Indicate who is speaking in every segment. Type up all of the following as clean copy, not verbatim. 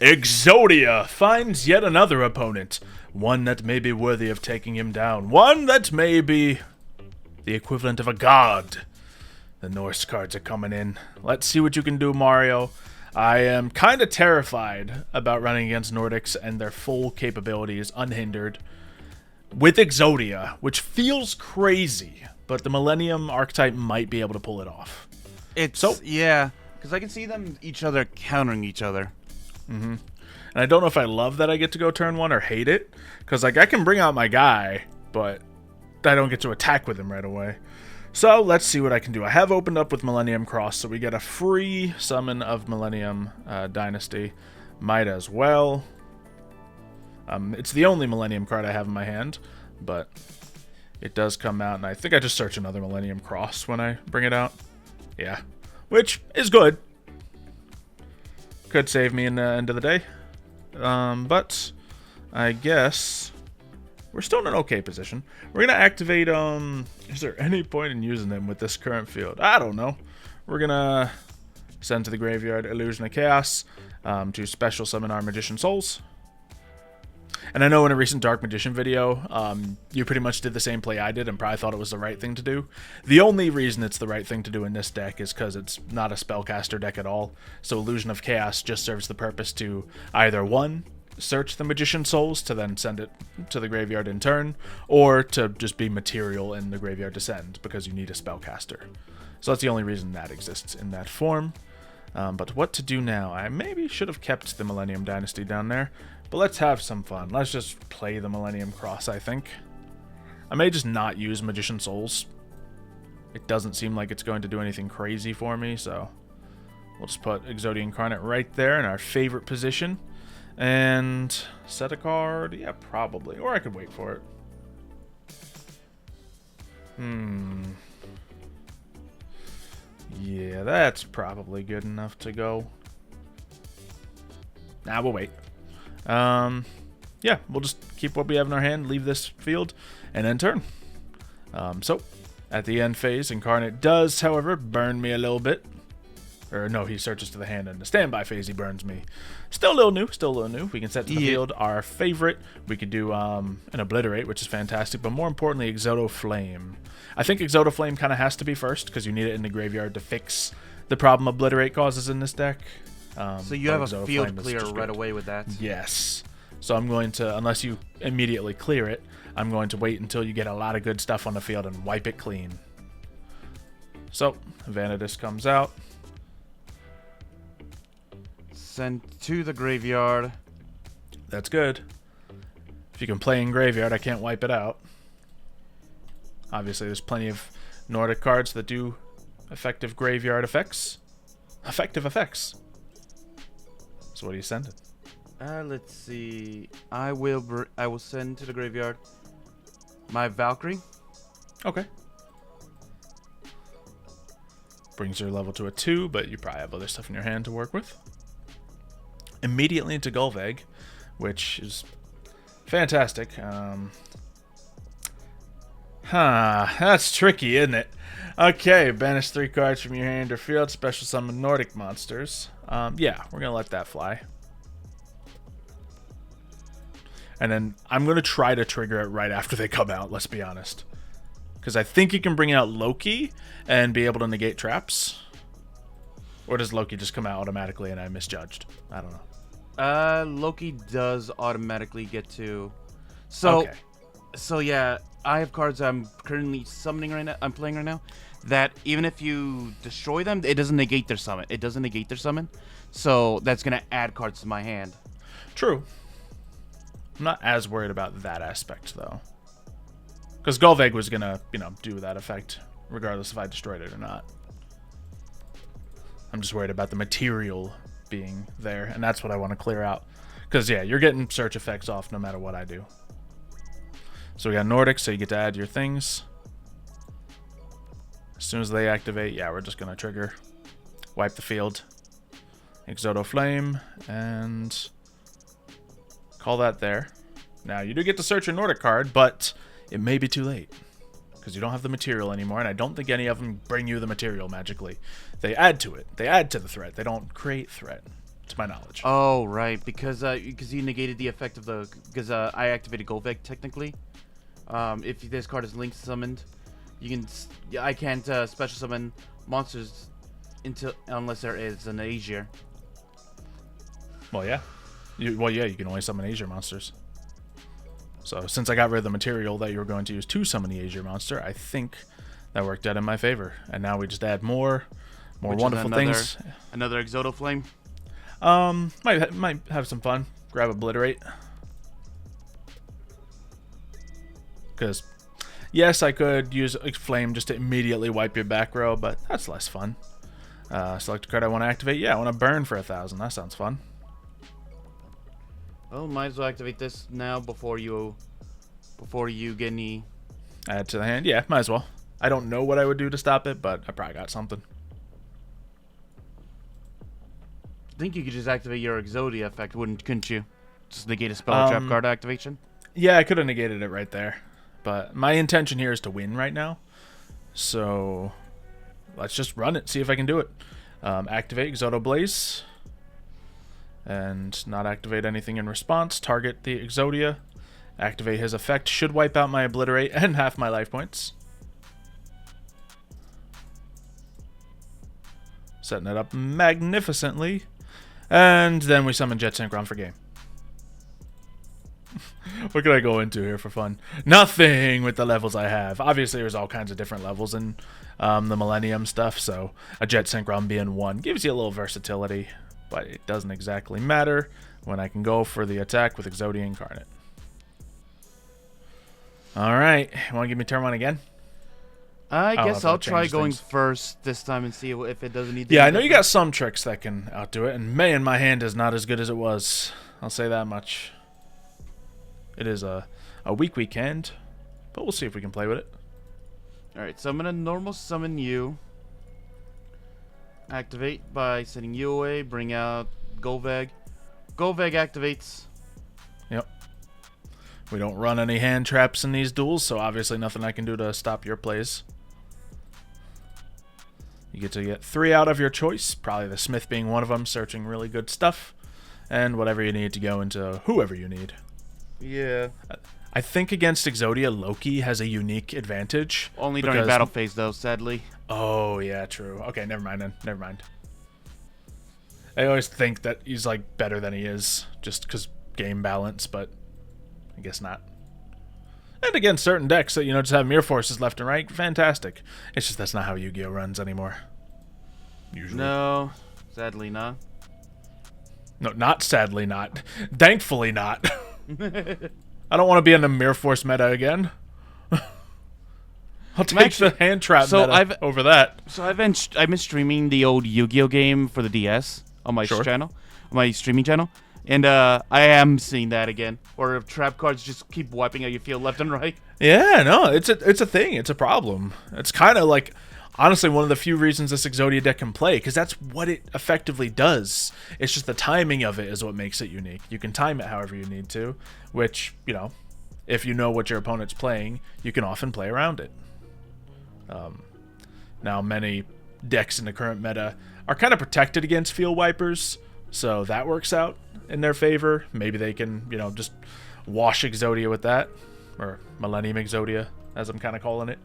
Speaker 1: Exodia finds yet another opponent. One that may be worthy of taking him down. One that may be the equivalent of a god. The Norse cards are coming in. Let's see what you can do, Mario. I am kind of terrified about running against Nordics and their full capabilities unhindered with Exodia, which feels crazy, but the Millennium archetype might be able to pull it off.
Speaker 2: Yeah, because I can see them countering each other.
Speaker 1: And I don't know if I love that I get to go turn one or hate it, because like I can bring out my guy, but I don't get to attack with him right away. So let's see what I can do. I have opened up with Millennium Cross, so we get a free summon of Millennium Dynasty. Might as well. It's the only Millennium card I have in my hand, but it does come out, and I think I just search another Millennium Cross when I bring it out. Yeah, which is good. Could save me in the end of the day. But I guess we're still in an okay position. We're going to activate, is there any point in using them with this current field? I don't know. We're going to send to the graveyard Illusion of Chaos to special summon our Magician Souls. And I know in a recent Dark Magician video, you pretty much did the same play I did and probably thought it was the right thing to do. The only reason it's the right thing to do in this deck is because it's not a spellcaster deck at all. So Illusion of Chaos just serves the purpose to either, one, search the Magician Souls to then send it to the graveyard in turn, or to just be material in the graveyard to send because you need a spellcaster. So that's the only reason that exists in that form. But what to do now? I maybe should have kept the Millennium Dynasty down there, but let's have some fun. Let's just play the Millennium Cross, I think. I may just not use Magician Souls. It doesn't seem like it's going to do anything crazy for me, so we'll just put Exodia Incarnate right there in our favorite position. And set a card? Yeah, probably. Or I could wait for it. Yeah, that's probably good enough to go. Nah, we'll wait. Yeah, we'll just keep what we have in our hand, leave this field, and then turn. So, at the end phase, Incarnate does, however, burn me a little bit. Or no, he searches to the hand, and the standby phase he burns me. Still a little new. We can set to the field our favorite. We could do an obliterate, which is fantastic, but more importantly, Xylophoney. I think Xylophoney kind of has to be first because you need it in the graveyard to fix the problem obliterate causes in this deck.
Speaker 2: So you have a field clear right away with that.
Speaker 1: Yes. So I'm going to, unless you immediately clear it, I'm going to wait until you get a lot of good stuff on the field and wipe it clean. So Vanadis comes out.
Speaker 2: Sent to the graveyard.
Speaker 1: That's good. If you can play in graveyard, I can't wipe it out. Obviously, there's plenty of Nordic cards that do effective graveyard effects. Effective effects. So what are you sending?
Speaker 2: Let's see. I will send to the graveyard my Valkyrie.
Speaker 1: Okay. Brings your level to a 2, but you probably have other stuff in your hand to work with. Immediately into Gulveg, which is fantastic. That's tricky, isn't it? Okay, banish 3 cards from your hand or field, special summon Nordic monsters. Yeah, we're gonna let that fly. And then I'm gonna try to trigger it right after they come out, let's be honest. Because I think you can bring out Loki and be able to negate traps. Or does Loki just come out automatically and I misjudged? I don't know.
Speaker 2: Loki does automatically get to. So,
Speaker 1: okay.
Speaker 2: So yeah, I have cards I'm currently summoning right now. I'm playing right now. That even if you destroy them, it doesn't negate their summon. So that's gonna add cards to my hand.
Speaker 1: True. I'm not as worried about that aspect though. Because Gulveg was gonna, do that effect regardless if I destroyed it or not. I'm just worried about the material being there, and that's what I want to clear out. Because, yeah, you're getting search effects off no matter what I do. So we got Nordic, so you get to add your things. As soon as they activate, yeah, we're just going to trigger. Wipe the field. Exodia, and call that there. Now, you do get to search your Nordic card, but it may be too late. Because you don't have the material anymore, and I don't think any of them bring you the material magically. They add to it. They add to the threat. They don't create threat. to my knowledge.
Speaker 2: Oh, right, because you negated the effect of the... Because I activated Golveg, technically. If this card is linked summoned, you can... I can't special summon monsters unless there is an Azure.
Speaker 1: Well, yeah. You can only summon Azure monsters. So, since I got rid of the material that you were going to use to summon the Azure monster, I think that worked out in my favor. And now we just add more wonderful things.
Speaker 2: Another Xylophoney.
Speaker 1: Might have some fun. Grab obliterate. Because, yes, I could use a flame just to immediately wipe your back row, but that's less fun. Select a card I want to activate. Yeah, I want to burn for 1,000. That sounds fun.
Speaker 2: Well, might as well activate this now before you get any...
Speaker 1: Add to the hand. Yeah, might as well. I don't know what I would do to stop it, but I probably got something.
Speaker 2: I think you could just activate your Exodia effect, couldn't you? Just negate a spell or trap card activation?
Speaker 1: Yeah, I could have negated it right there. But my intention here is to win right now. So let's just run it, see if I can do it. Activate Exodo Blaze. And not activate anything in response. Target the Exodia. Activate his effect. Should wipe out my obliterate and half my life points. Setting it up magnificently. And then we summon Jet Synchron for game. What could I go into here for fun? Nothing with the levels I have. Obviously, there's all kinds of different levels in the Millennium stuff, so a Jet Synchron being one gives you a little versatility, but it doesn't exactly matter when I can go for the attack with Exodia Incarnate. Alright, you want to give me turn one again?
Speaker 2: I guess I'll try going first this time and see if it doesn't need to.
Speaker 1: Yeah, I know you got some tricks that can outdo it, and man, my hand is not as good as it was. I'll say that much. It is a weak hand, but we'll see if we can play with it.
Speaker 2: Alright, so I'm going to normal summon you. Activate by sending you away, bring out Golveg. Golveg activates.
Speaker 1: Yep. We don't run any hand traps in these duels, so obviously nothing I can do to stop your plays. You get to get 3 out of your choice, probably the Smith being one of them, searching really good stuff, and whatever you need to go into whoever you need.
Speaker 2: Yeah.
Speaker 1: I think against Exodia, Loki has a unique advantage.
Speaker 2: Only during battle phase, though, sadly.
Speaker 1: Oh, yeah, true. Okay, never mind then. Never mind. I always think that he's, like, better than he is, just because game balance, but I guess not. And against certain decks that, just have mirror forces left and right, fantastic. It's just that's not how Yu-Gi-Oh runs anymore. Usually.
Speaker 2: No, sadly not.
Speaker 1: No, not sadly not. Thankfully not. I don't want to be in the mirror force meta again. I'll take the hand trap meta over that.
Speaker 2: So I've been streaming the old Yu-Gi-Oh game for the DS on my channel, on my streaming channel. And I am seeing that again, or if trap cards just keep wiping out your field left and right.
Speaker 1: Yeah, no, it's a thing. It's a problem. It's kind of like, honestly, one of the few reasons this Exodia deck can play, because that's what it effectively does. It's just the timing of it is what makes it unique. You can time it however you need to, which, if you know what your opponent's playing, you can often play around it. Now, many decks in the current meta are kind of protected against field wipers, so that works out in their favor. Maybe they can, just wash Exodia with that, or Millennium Exodia, as I'm kind of calling it.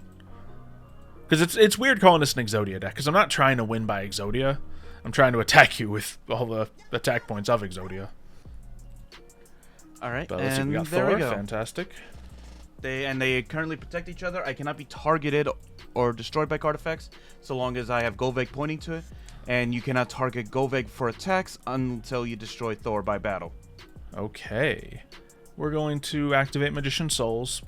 Speaker 1: Because it's weird calling this an Exodia deck, because I'm not trying to win by Exodia. I'm trying to attack you with all the attack points of Exodia.
Speaker 2: All right,
Speaker 1: but let's see, we got Thor. Fantastic.
Speaker 2: They currently protect each other. I cannot be targeted or destroyed by card effects so long as I have Golveg pointing to it. And you cannot target Golveg for attacks until you destroy Thor by battle.
Speaker 1: Okay. We're going to activate Magician Souls.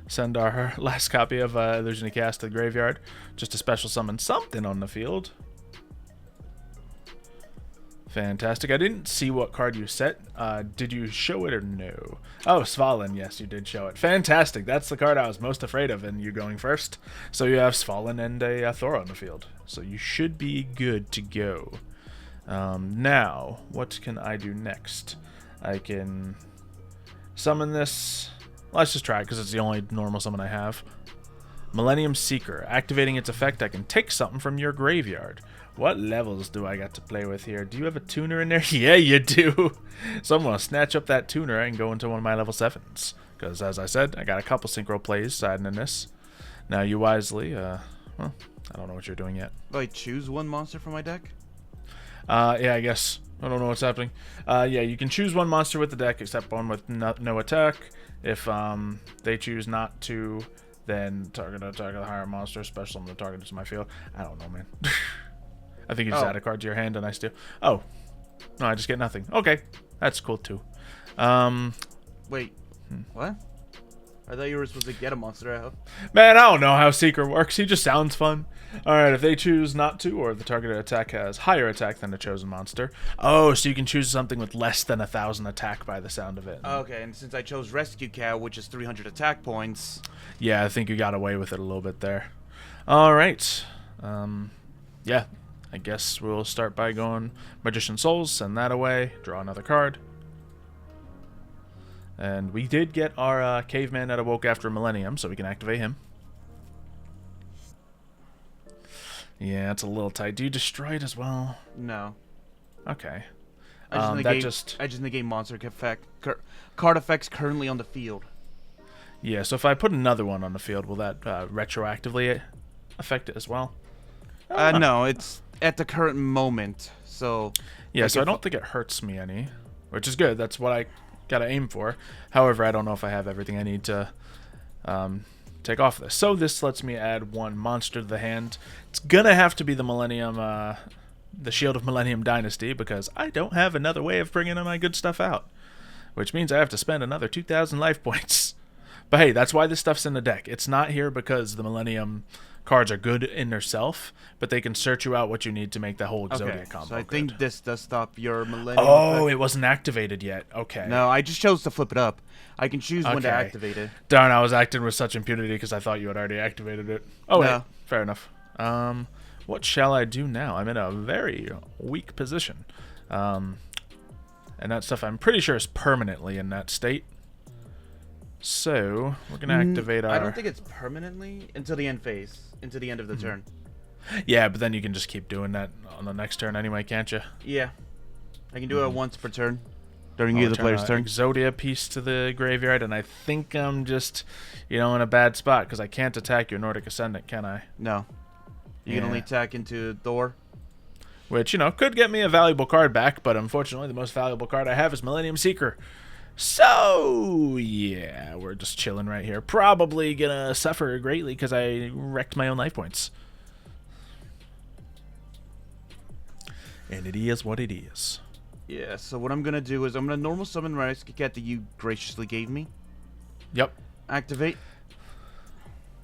Speaker 1: Send our last copy of Illusion of Chaos to the graveyard. Just to special summon something on the field. Fantastic. I didn't see what card you set. Did you show it or no? Oh, Svalin. Yes, you did show it. Fantastic. That's the card I was most afraid of in you going first. So you have Svalin and a Thor on the field. So you should be good to go. Now, what can I do next? I can summon this. Let's just try it because it's the only normal summon I have. Millennium Seeker. Activating its effect, I can take something from your graveyard. What levels do I got to play with here? Do you have a tuner in there? Yeah, you do. So I'm going to snatch up that tuner and go into one of my level 7s. Because, as I said, I got a couple synchro plays siding in this. Now, you wisely, well, I don't know what you're doing yet.
Speaker 2: Do I choose one monster from my deck?
Speaker 1: Yeah, I guess. I don't know what's happening. Yeah, you can choose one monster with the deck except one with no attack. If they choose not to, then target a higher monster, special when the target is my field. I don't know, man. I think you just add a card to your hand and I steal. Oh. No, I just get nothing. Okay. That's cool, too.
Speaker 2: Wait. What? I thought you were supposed to get a monster out.
Speaker 1: Man, I don't know how Seeker works. He just sounds fun. Alright, if they choose not to, or the targeted attack has higher attack than the chosen monster. Oh, so you can choose something with less than 1,000 attack by the sound of it.
Speaker 2: Okay, and since I chose Rescue Cat, which is 300 attack points.
Speaker 1: Yeah, I think you got away with it a little bit there. Alright. Yeah, I guess we'll start by going Magician Souls, send that away, draw another card. And we did get our caveman that awoke after Millennium, so we can activate him. Yeah, it's a little tight. Do you destroy it as well?
Speaker 2: No.
Speaker 1: Okay.
Speaker 2: I just negate monster effect. Card effects currently on the field.
Speaker 1: Yeah, so if I put another one on the field, will that retroactively affect it as well?
Speaker 2: No, it's at the current moment. So
Speaker 1: yeah,
Speaker 2: like
Speaker 1: so I don't think it hurts me any, which is good. That's what I gotta aim for. However, I don't know if I have everything I need to take off this. So this lets me add one monster to the hand. It's gonna have to be the Millennium, the Shield of Millennium Dynasty, because I don't have another way of bringing my good stuff out, which means I have to spend another 2,000 life points. But hey, that's why this stuff's in the deck. It's not here because the Millennium cards are good in themselves, but they can search you out what you need to make the whole Exodia combo.
Speaker 2: So I think this does stop your Millennium
Speaker 1: effect.
Speaker 2: It
Speaker 1: wasn't activated yet. Okay.
Speaker 2: No, I just chose to flip it up. I can choose when to activate it.
Speaker 1: Darn, I was acting with such impunity because I thought you had already activated it. Oh, no. Wait. Fair enough. What shall I do now? I'm in a very weak position. And that stuff I'm pretty sure is permanently in that state. So, we're going to activate our...
Speaker 2: I don't think it's permanently until the end phase. Until the end of the turn.
Speaker 1: Yeah, but then you can just keep doing that on the next turn anyway, can't you?
Speaker 2: Yeah. I can do it once per turn. During either player's turn.
Speaker 1: Exodia piece to the graveyard, and I think I'm just, in a bad spot, because I can't attack your Nordic Ascendant, can I?
Speaker 2: No. You can only attack into Thor.
Speaker 1: Which, could get me a valuable card back, but unfortunately the most valuable card I have is Millennium Seeker. So, yeah, we're just chilling right here. Probably gonna suffer greatly because I wrecked my own life points. And it is what it is.
Speaker 2: Yeah, so what I'm gonna do is I'm gonna normal summon Rescue Cat that you graciously gave me.
Speaker 1: Yep.
Speaker 2: Activate.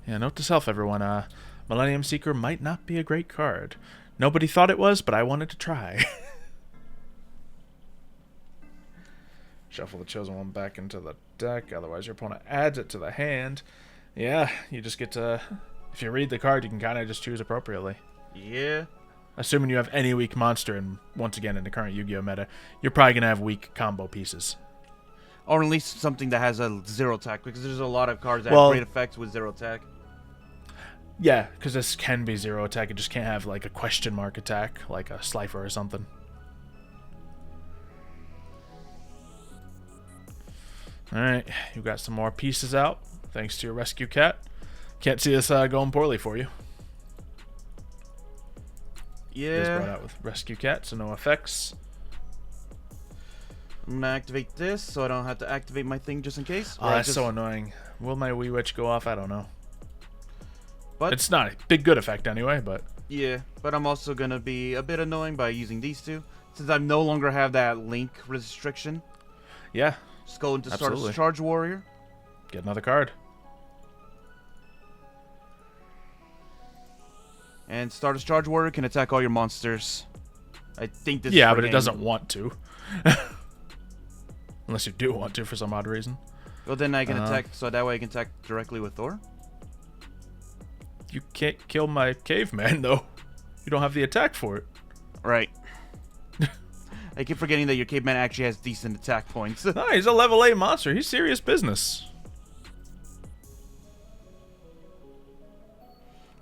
Speaker 1: Yeah, note to self, everyone. Millennium Seeker might not be a great card. Nobody thought it was, but I wanted to try. Shuffle the chosen one back into the deck, otherwise your opponent adds it to the hand. Yeah, you just get to... If you read the card, you can kind of just choose appropriately.
Speaker 2: Yeah.
Speaker 1: Assuming you have any weak monster, and once again, in the current Yu-Gi-Oh meta, you're probably going to have weak combo pieces.
Speaker 2: Or at least something that has a 0 attack, because there's a lot of cards that have great effects with 0 attack.
Speaker 1: Yeah, because this can be 0 attack, it just can't have like a question mark attack, like a Slifer or something. Alright, you got some more pieces out, thanks to your Rescue Cat. Can't see this going poorly for you.
Speaker 2: Yeah.
Speaker 1: It is brought out with Rescue Cat, so no effects.
Speaker 2: I'm gonna activate this, so I don't have to activate my thing just in case.
Speaker 1: Oh, that's so annoying. Will my Wee Witch go off? I don't know.
Speaker 2: But
Speaker 1: it's not a big good effect anyway, but...
Speaker 2: Yeah, but I'm also gonna be a bit annoying by using these two, since I no longer have that link restriction.
Speaker 1: Yeah.
Speaker 2: Just go into Stardust Charge Warrior.
Speaker 1: Get another card.
Speaker 2: And Stardust Charge Warrior can attack all your monsters. I think this
Speaker 1: Yeah, but it doesn't want to. Unless you do want to for some odd reason.
Speaker 2: Well, then I can attack, so that way I can attack directly with Thor.
Speaker 1: You can't kill my caveman, though. You don't have the attack for it.
Speaker 2: Right. I keep forgetting that your caveman actually has decent attack points.
Speaker 1: No, he's a level 8 monster. He's serious business.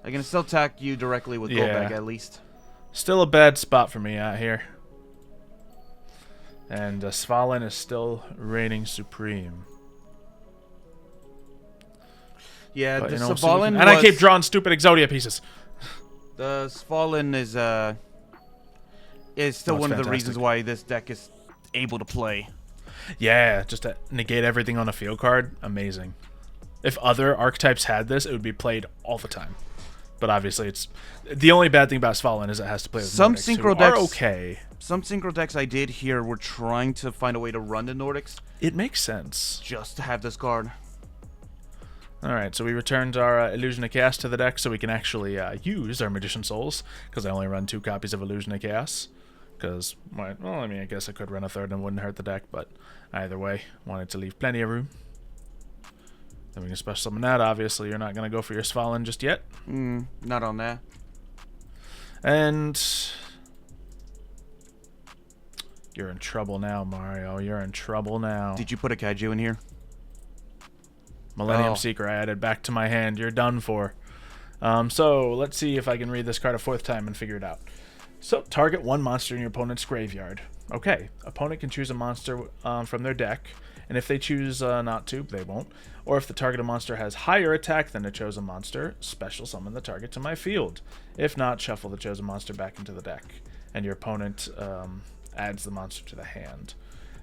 Speaker 2: I can still attack you directly with Goldback at least.
Speaker 1: Still a bad spot for me out here. And Svalin is still reigning supreme.
Speaker 2: Yeah,
Speaker 1: But,
Speaker 2: the
Speaker 1: you know,
Speaker 2: Svalin
Speaker 1: and I keep drawing stupid Exodia pieces.
Speaker 2: The Svalin is still one of the reasons why this deck is able to play.
Speaker 1: Yeah, just to negate everything on a field card, amazing. If other archetypes had this, it would be played all the time. But obviously, it's the only bad thing about Svalin is it has to play with
Speaker 2: some
Speaker 1: Nordics,
Speaker 2: synchro
Speaker 1: who
Speaker 2: decks.
Speaker 1: are okay.
Speaker 2: Some synchro decks I did here were trying to find a way to run the Nordics.
Speaker 1: It makes sense.
Speaker 2: Just to have this card.
Speaker 1: Alright, so we returned our Illusion of Chaos to the deck so we can actually use our Magician Souls, because I only run 2 copies of Illusion of Chaos. Because, well, I mean, I guess I could run a third and it wouldn't hurt the deck, but either way, wanted to leave plenty of room. Then we can special summon that. Obviously, you're not going to go for your Svalin just yet.
Speaker 2: Not on that.
Speaker 1: And you're in trouble now, Mario. You're in trouble now.
Speaker 2: Did you put a Kaiju in here?
Speaker 1: Millennium Seeker I added back to my hand. You're done for. So let's see if I can read this card a 4th time and figure it out. So target 1 monster in your opponent's graveyard. Okay. Opponent can choose a monster from their deck, and if they choose not to, they won't. Or if the targeted monster has higher attack than the chosen monster, special summon the target to my field. If not, shuffle the chosen monster back into the deck, and your opponent adds the monster to the hand.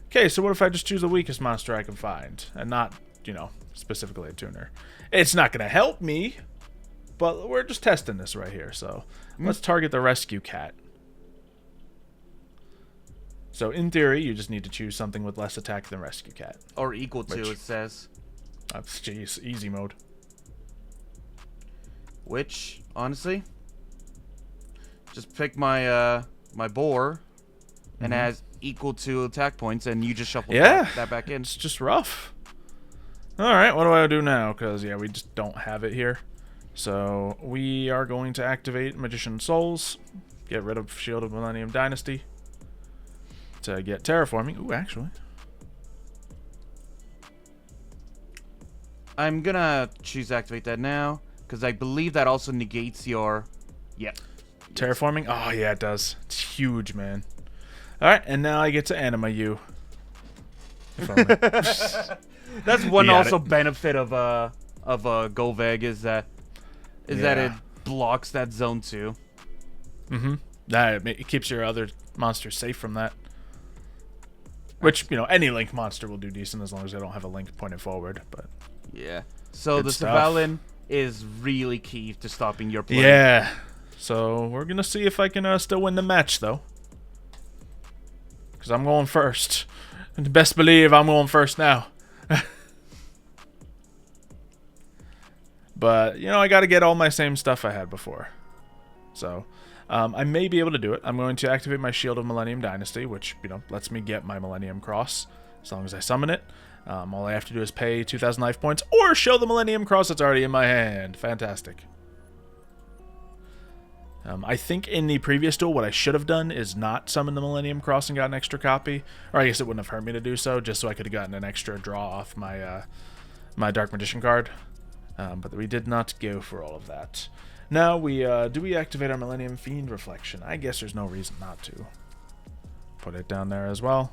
Speaker 1: Okay, so what if I just choose the weakest monster I can find, and not, you know, specifically a tuner? It's not going to help me, but we're just testing this right here, so let's target the Rescue Cat. So in theory, you just need to choose something with less attack than Rescue Cat.
Speaker 2: Or equal to, it says.
Speaker 1: Jeez, easy mode.
Speaker 2: Which, honestly, just pick my my boar and has equal to attack points, and you just shuffle that back in.
Speaker 1: It's just rough. Alright, what do I do now? Because, yeah, we just don't have it here. So we are going to activate Magician Souls, get rid of Shield of Millennium Dynasty, to get Terraforming. Ooh, actually.
Speaker 2: I'm gonna choose to activate that now, because I believe that also negates your... Yep.
Speaker 1: Terraforming? Oh, yeah, it does. It's huge, man. Alright, and now I get to anima you.
Speaker 2: That's one also benefit of Golveg is that it blocks that zone too.
Speaker 1: It keeps your other monsters safe from that. Which, you know, any link monster will do decent as long as they don't have a link pointed forward, but...
Speaker 2: Yeah. So
Speaker 1: Good
Speaker 2: the
Speaker 1: stuff.
Speaker 2: Svalin is really key to stopping your play.
Speaker 1: Yeah. So we're going to see if I can still win the match, though. Because I'm going first. And best believe I'm going first now. But, you know, I got to get all my same stuff I had before. So, I may be able to do it. I'm going to activate my Shield of Millennium Dynasty, which, you know, lets me get my Millennium Cross as long as I summon it. All I have to do is pay 2,000 life points or show the Millennium Cross that's already in my hand. Fantastic. I think in the previous duel, what I should have done is not summon the Millennium Cross and got an extra copy. Or I guess it wouldn't have hurt me to do so, just so I could have gotten an extra draw off my my Dark Magician card. But we did not go for all of that. Now, do we activate our Millennium Fiend Reflection? I guess there's no reason not to. Put it down there as well.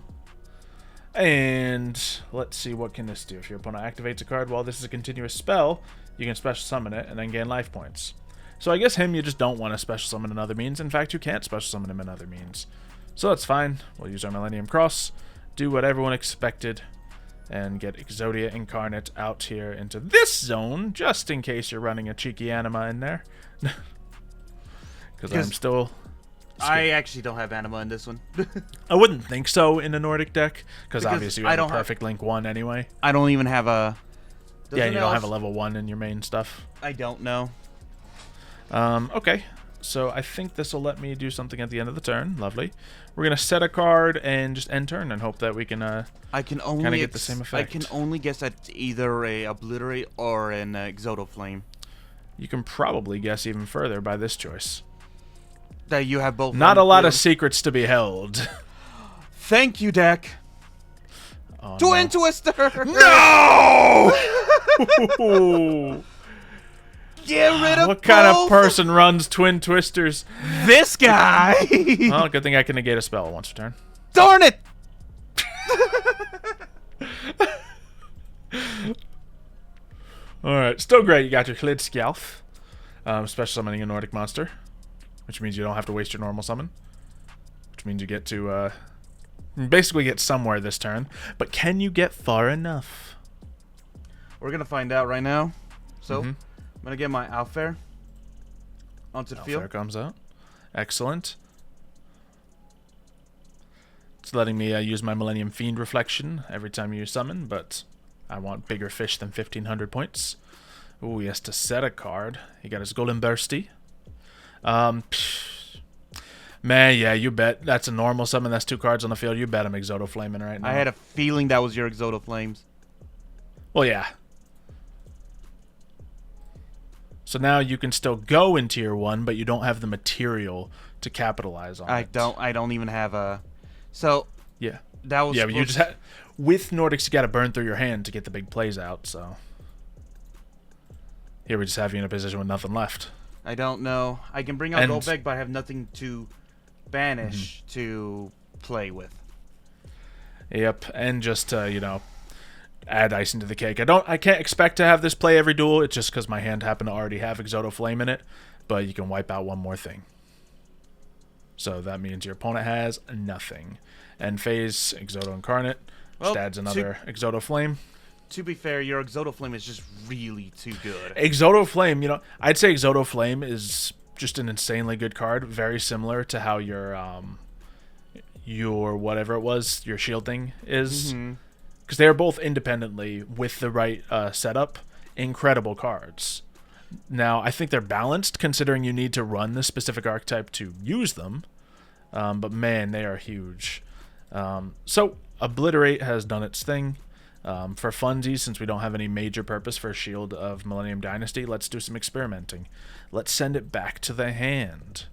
Speaker 1: And let's see, what can this do? If your opponent activates a card while this is a continuous spell, you can special summon it and then gain life points. So I guess him, you just don't want to special summon in other means. In fact, you can't special summon him in other means. So that's fine. We'll use our Millennium Cross, do what everyone expected, and get Exodia Incarnate out here into this zone, just in case you're running a cheeky anima in there. Because I'm still...
Speaker 2: I actually don't have anima in this one.
Speaker 1: I wouldn't think so in a Nordic deck, because obviously you have a perfect Link 1 anyway.
Speaker 2: I don't even have a...
Speaker 1: Yeah, you don't have a level 1 in your main stuff.
Speaker 2: I don't know.
Speaker 1: Okay, so I think this will let me do something at the end of the turn. Lovely. We're going to set a card and just end turn and hope that we can kind of get the same effect.
Speaker 2: I can only guess at either a obliterate or an Xylophoney.
Speaker 1: You can probably guess even further by this choice.
Speaker 2: That you have both.
Speaker 1: Not a lot of secrets to be held.
Speaker 2: Thank you, deck.
Speaker 1: Oh,
Speaker 2: Twister!
Speaker 1: No!
Speaker 2: Get rid of
Speaker 1: What kind of
Speaker 2: both?
Speaker 1: person runs Twin Twisters?
Speaker 2: This guy.
Speaker 1: Well, good thing I can negate a spell once a turn.
Speaker 2: Darn it!
Speaker 1: Alright, still great. You got your Klid Skjalf. Special summoning a Nordic monster. Which means you don't have to waste your normal summon. Which means you get to, basically get somewhere this turn. But can you get far enough?
Speaker 2: We're gonna find out right now. So, I'm gonna get my Alfair onto the field.
Speaker 1: Alfair comes out. Excellent. It's letting me use my Millennium Fiend Reflection every time you summon, but I want bigger fish than 1,500 points. Ooh, he has to set a card. He got his Golden Bursty. Man, yeah, you bet. That's a normal summon. That's 2 cards on the field. You bet I'm Exotoflaming right now.
Speaker 2: I had a feeling that was your Exotoflames.
Speaker 1: Well, yeah. So now you can still go in Tier 1, but you don't have the material to capitalize on it.
Speaker 2: I don't even have a... So...
Speaker 1: Yeah.
Speaker 2: That was...
Speaker 1: Yeah, but you just had... With Nordics, you got to burn through your hand to get the big plays out, so... Here we just have you in a position with nothing left.
Speaker 2: I don't know. I can bring out
Speaker 1: And-
Speaker 2: Golbeg, but I have nothing to banish to play with.
Speaker 1: Yep, and just you know, add icing to the cake. I can't expect to have this play every duel. It's just because my hand happened to already have Exotoflame in it, but you can wipe out one more thing. So that means your opponent has nothing. End phase, Exodo Incarnate,
Speaker 2: Well,
Speaker 1: just adds another Exotoflame.
Speaker 2: To be fair, your Exotoflame is just really too good.
Speaker 1: Exotoflame, you know, I'd say Exotoflame is just an insanely good card, very similar to how your whatever it was, your shield thing is. Because they are both independently, with the right setup, incredible cards. Now, I think they're balanced, considering you need to run the specific archetype to use them. But man, they are huge. So, Obliterate has done its thing. For funsies, since we don't have any major purpose for Shield of Millennium Dynasty, let's do some experimenting. Let's send it back to the hand.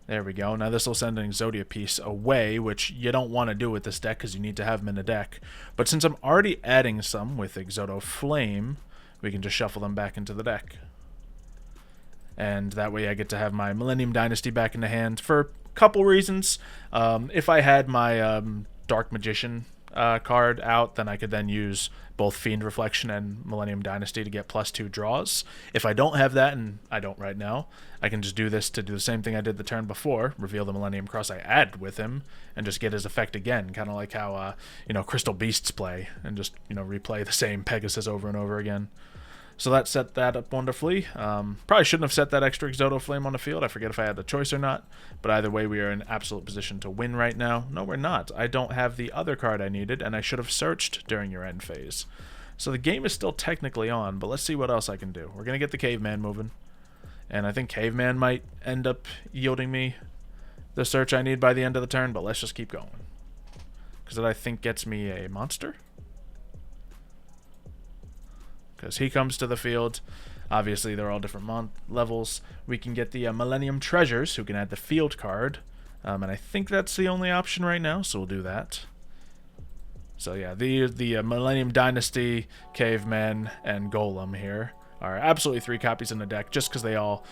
Speaker 1: There we go. Now this will send an Exodia piece away, which you don't want to do with this deck because you need to have them in the deck. But since I'm already adding some with Exotoflame, we can just shuffle them back into the deck. And that way I get to have my Millennium Dynasty back in the hand for a couple reasons. If I had my Dark Magician card out, then I could then use both Fiend Reflection and Millennium Dynasty to get +2 draws. If I don't have that, and I don't right now, I can just do this to do the same thing I did the turn before, reveal the Millennium Cross I add with him, and just get his effect again, kind of like how you know, Crystal Beasts play, and just, you know, replay the same Pegasus over and over again. So that set that up wonderfully. Probably shouldn't have set that extra Exotoflame on the field. I forget if I had the choice or not. But either way, we are in absolute position to win right now. No, we're not. I don't have the other card I needed, and I should have searched during your end phase. So the game is still technically on, but let's see what else I can do. We're going to get the Caveman moving. And I think Caveman might end up yielding me the search I need by the end of the turn, but let's just keep going. Because that, I think, gets me a monster. Because he comes to the field. Obviously, they're all different levels. We can get the Millennium Treasures, who can add the field card. And I think that's the only option right now, so we'll do that. So yeah, the Millennium Dynasty, Caveman, and Golem here are absolutely 3 copies in the deck, just because they all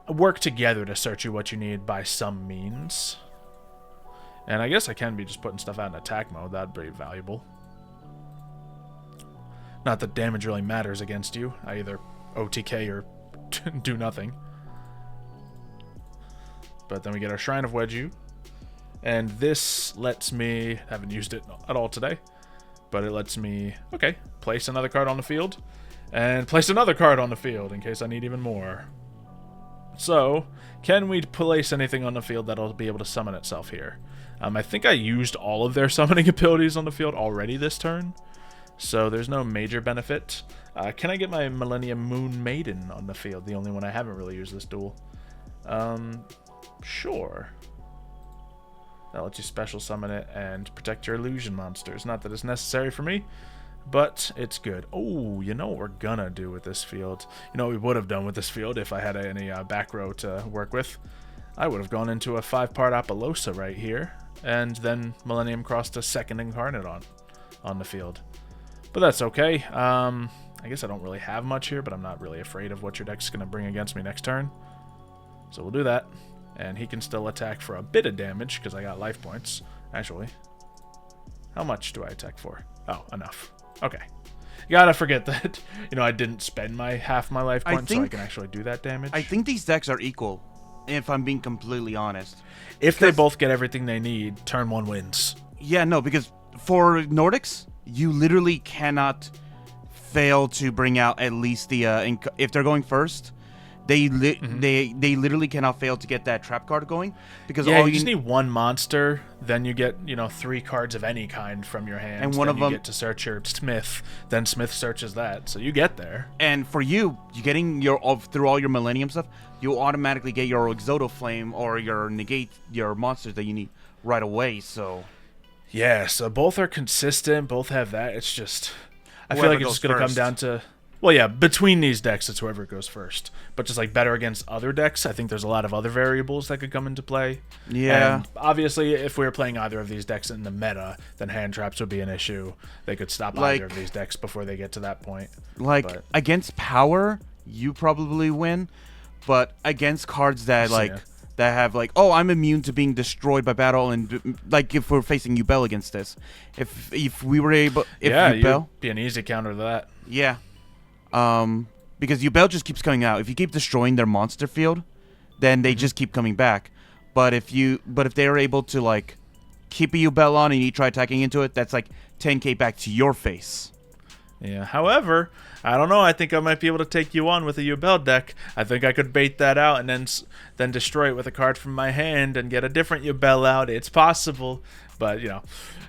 Speaker 1: work together to search you what you need by some means. And I guess I can be just putting stuff out in attack mode. That'd be valuable. Not that damage really matters against you. I either OTK or do nothing. But then we get our Shrine of Wedju. And this lets me... haven't used it at all today. But it lets me... okay, place another card on the field. And place another card on the field in case I need even more. So, can we place anything on the field that'll be able to summon itself here? I think I used all of their summoning abilities on the field already this turn. So there's no major benefit. Can I get my Millennium Moon Maiden on the field? The only one I haven't really used this duel. Sure. That lets you special summon it and protect your illusion monsters. Not that it's necessary for me, but it's good. Oh, you know what we're gonna do with this field? You know what we would have done with this field if I had any back row to work with? I would have gone into a 5-part Apollosa right here, and then Millennium crossed a second Incarnate on the field. But that's okay. I I guess I don't really have much here, but I'm not really afraid of what your deck's going to bring against me next turn. So we'll do that. And he can still attack for a bit of damage, because I got life points, actually. How much do I attack for? Oh, enough. Okay. You gotta forget that, I didn't spend half my life points, so I can actually do that damage.
Speaker 2: I think these decks are equal, if I'm being completely honest.
Speaker 1: If they both get everything they need, turn 1 wins.
Speaker 2: Yeah, no, because for Nordics, you literally cannot fail to bring out at least the if they're going first, they literally cannot fail to get that trap card going, because
Speaker 1: you just need 1 monster, then you get 3 cards of any kind from your hand,
Speaker 2: and one of them
Speaker 1: you get to search your Smith, then Smith searches that, so you get there.
Speaker 2: And for you getting through all your Millennium stuff, you automatically get your Xylophoney or your negate your monsters that you need right away. So
Speaker 1: yeah, so both are consistent, both have that. It's just I feel like it's just gonna come down to, well, yeah, between these decks, it's whoever goes first. But just like better against other decks, I think there's a lot of other variables that could come into play.
Speaker 2: Yeah.
Speaker 1: And obviously, if we were playing either of these decks in the meta, then hand traps would be an issue. They could stop either of these decks before they get to that point.
Speaker 2: Against power, you probably win. But against cards that that have oh, I'm immune to being destroyed by battle, and if we're facing Yubel against this, if we were able, Yubel,
Speaker 1: you'd be an easy counter to that.
Speaker 2: Yeah. Because Yubel just keeps coming out. If you keep destroying their monster field, then they just keep coming back. But if they're able to keep a Yubel on and you try attacking into it, that's 10k back to your face.
Speaker 1: Yeah. However, I don't know. I think I might be able to take you on with a Yubel deck. I think I could bait that out and then destroy it with a card from my hand and get a different Yubel out. It's possible, but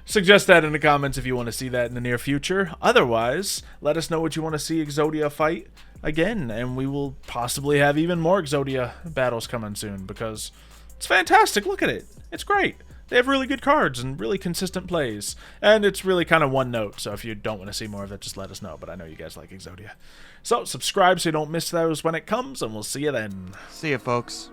Speaker 1: suggest that in the comments if you want to see that in the near future. Otherwise, let us know what you want to see Exodia fight again, and we will possibly have even more Exodia battles coming soon, because it's fantastic. Look at it. It's great. They have really good cards and really consistent plays, and it's really kind of one note, so if you don't want to see more of it, just let us know, but I know you guys like Exodia. So subscribe so you don't miss those when it comes, and we'll see you then.
Speaker 2: See ya, folks.